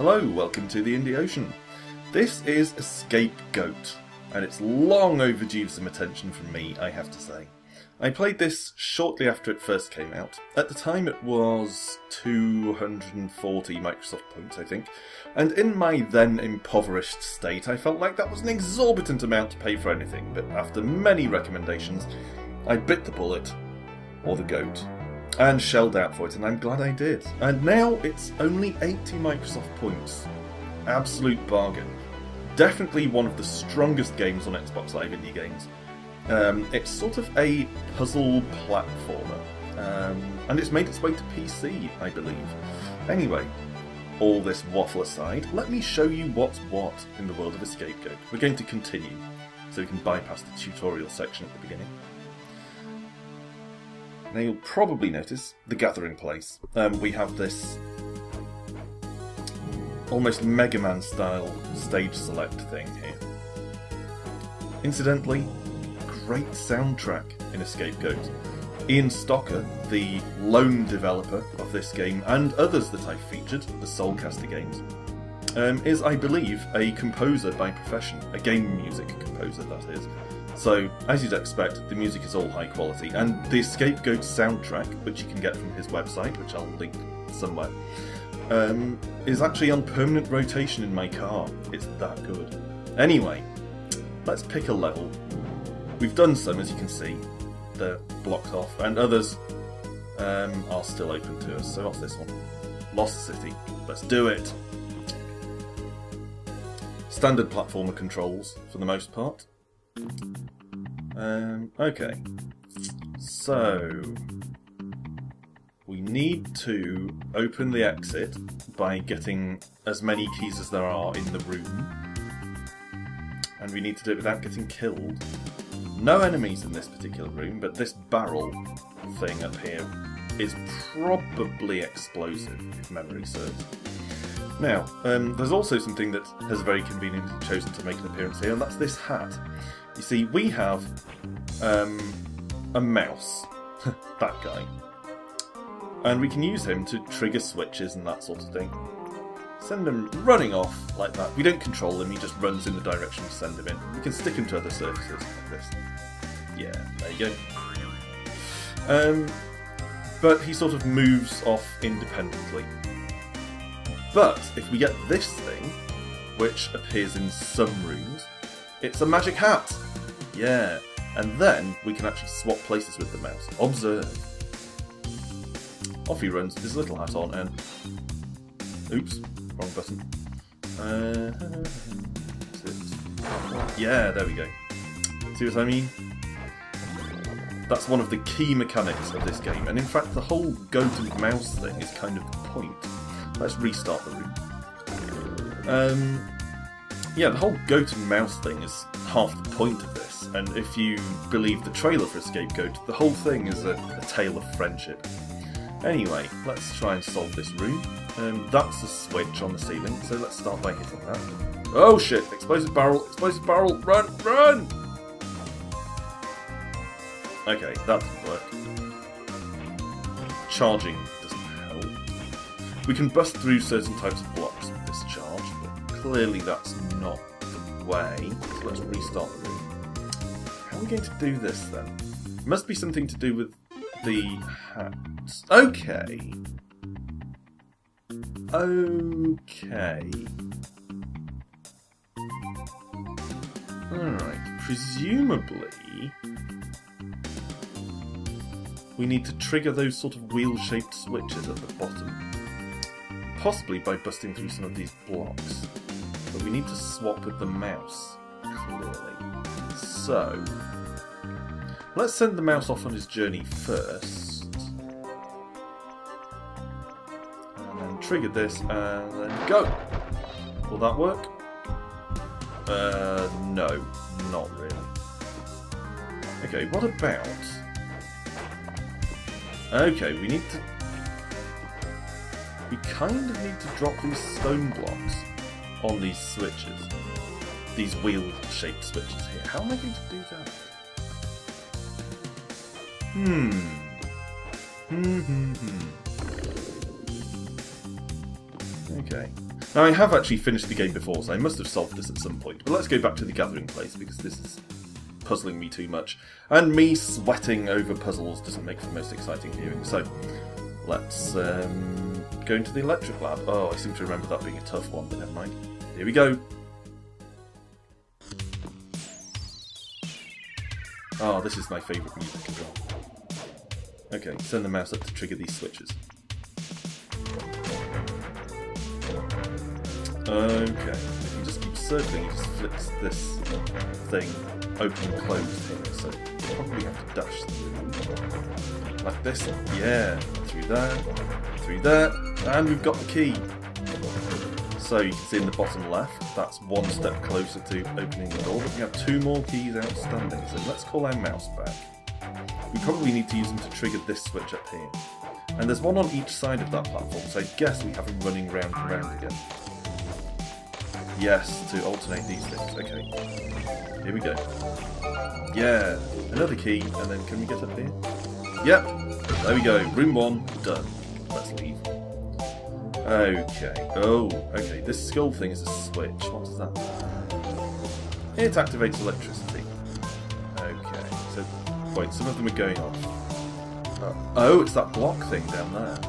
Hello, welcome to the Indie Ocean. This is Scapegoat, and it's long overdue some attention from me, I have to say. I played this shortly after it first came out. At the time it was 240 Microsoft points, I think, and in my then impoverished state I felt like that was an exorbitant amount to pay for anything, but after many recommendations I bit the bullet, or the goat, and shelled out for it, and I'm glad I did. And now it's only 80 Microsoft points. Absolute bargain. Definitely one of the strongest games on Xbox Live Indie Games. It's sort of a puzzle platformer, and it's made its way to PC, I believe. Anyway, all this waffle aside, let me show you what's what in the world of a Scapegoat. We're going to continue, so we can bypass the tutorial section at the beginning. Now you'll probably notice the gathering place. We have this almost Mega Man style stage select thing here. Incidentally, great soundtrack in a Scapegoat. Ian Stocker, the lone developer of this game and others that I've featured, the Soulcaster games, is, I believe, a composer by profession, a game music composer that is. So, as you'd expect, the music is all high quality, and the Scapegoat soundtrack, which you can get from his website, which I'll link somewhere, is actually on permanent rotation in my car. It's that good. Anyway, let's pick a level. We've done some, as you can see. They're blocked off, and others are still open to us. So what's this one? Lost City. Let's do it! Standard platformer controls, for the most part. Okay, so we need to open the exit by getting as many keys as there are in the room, and we need to do it without getting killed. No enemies in this particular room, but this barrel thing up here is probably explosive, if memory serves. Now, there's also something that has very conveniently chosen to make an appearance here, and that's this hat. You see, we have a mouse, that guy, and we can use him to trigger switches and that sort of thing. Send him running off like that. We don't control him, he just runs in the direction we send him in. We can stick him to other surfaces like this. Yeah, there you go. But he sort of moves off independently. But if we get this thing, which appears in some rooms, it's a magic hat! Yeah, and then we can actually swap places with the mouse. Observe. Off he runs with his little hat on and... Oops, wrong button. Yeah, there we go. See what I mean? That's one of the key mechanics of this game, and in fact the whole goat and mouse thing is kind of the point. Let's restart the room. Yeah, the whole goat and mouse thing is half the point of this, and if you believe the trailer for Scapegoat, the whole thing is a tale of friendship. Anyway, let's try and solve this room. That's a switch on the ceiling, so let's start by hitting that. Oh shit! Explosive barrel! Explosive barrel! Run! Run! Okay, that didn't work. Charging doesn't help. We can bust through certain types of blocks with this charge, but clearly that's not the way. So let's restart the room. How are we going to do this then? It must be something to do with the hats. Okay. Okay. Alright, presumably we need to trigger those sort of wheel-shaped switches at the bottom. Possibly by busting through some of these blocks. But we need to swap with the mouse, clearly. So, let's send the mouse off on his journey first. And then trigger this, and then go! Will that work? No, not really. Okay, what about... Okay, we need to... We kind of need to drop these stone blocks on these switches. These wheel-shaped switches here. How am I going to do that? Okay. Now, I have actually finished the game before, so I must have solved this at some point. But let's go back to the gathering place, because this is puzzling me too much. And me sweating over puzzles doesn't make for the most exciting viewing. So, let's go into the electric lab. Oh, I seem to remember that being a tough one, but never mind. Here we go. Oh, this is my favourite music as well. Okay, send the mouse up to trigger these switches. Okay, if you just keep circling, it just flicks this thing open and closed here, so you probably have to dash through. Like this. Yeah, through there, and we've got the key. So you can see in the bottom left, that's one step closer to opening the door, but we have 2 more keys outstanding, so let's call our mouse back. We probably need to use them to trigger this switch up here. And there's one on each side of that platform, so I guess we have them running round and round again. Yes, to alternate these things. Okay. Here we go. Yeah, another key, and then can we get up here? Yep, there we go. Room 1, done. Let's leave. Okay. Oh, okay. This skull thing is a switch. What does that mean? It activates electricity. Okay. So, wait, some of them are going off. Oh, it's that block thing down there.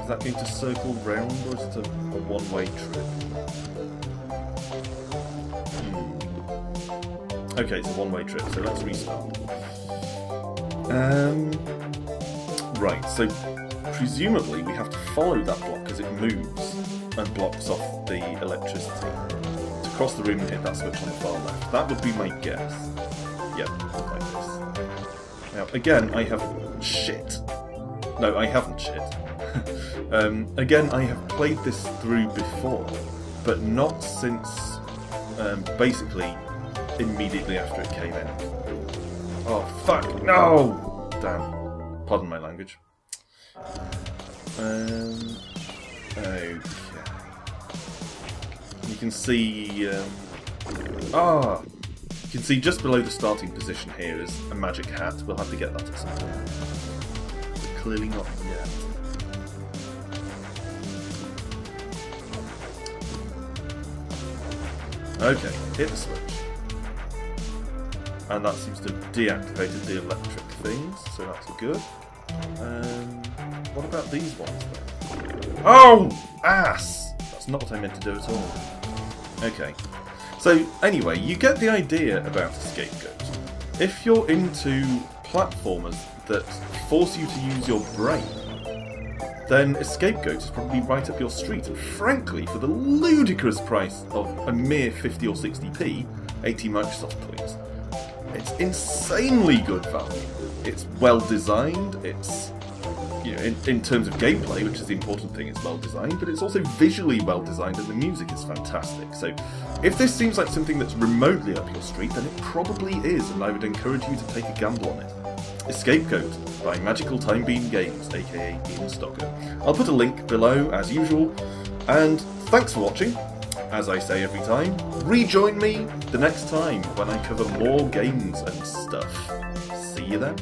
Is that going to circle round, or is it a one-way trip? Okay, it's a one-way trip, so let's restart. Right, so presumably we have to follow that block as it moves and blocks off the electricity. To cross the room and hit that switch on the far left. That would be my guess. Yep, like this. Now, again, I have shit. No, I haven't shit. Again, I have played this through before, but not since, basically, immediately after it came out. Oh, fuck! No! Damn. Pardon my language. Okay. You can see, you can see just below the starting position here is a magic hat. We'll have to get that at some point. But clearly not yet. Okay, hit the switch. And that seems to have deactivated the electric things, so that's good. What about these ones then? Oh! Ass! That's not what I meant to do at all. Okay. So, anyway, you get the idea about a scapegoat. If you're into platformers that force you to use your brain, then a scapegoat is probably right up your street. And frankly, for the ludicrous price of a mere 50 or 60p, 80 Microsoft points, it's insanely good value. It's well designed, it's, you know, in terms of gameplay, which is the important thing, it's well designed, but it's also visually well designed and the music is fantastic. So if this seems like something that's remotely up your street, then it probably is, and I would encourage you to take a gamble on it. Scapegoat by Magical Time Beam Games, aka Ian Stocker. I'll put a link below as usual, and thanks for watching. As I say every time, rejoin me the next time when I cover more games and stuff. See you then.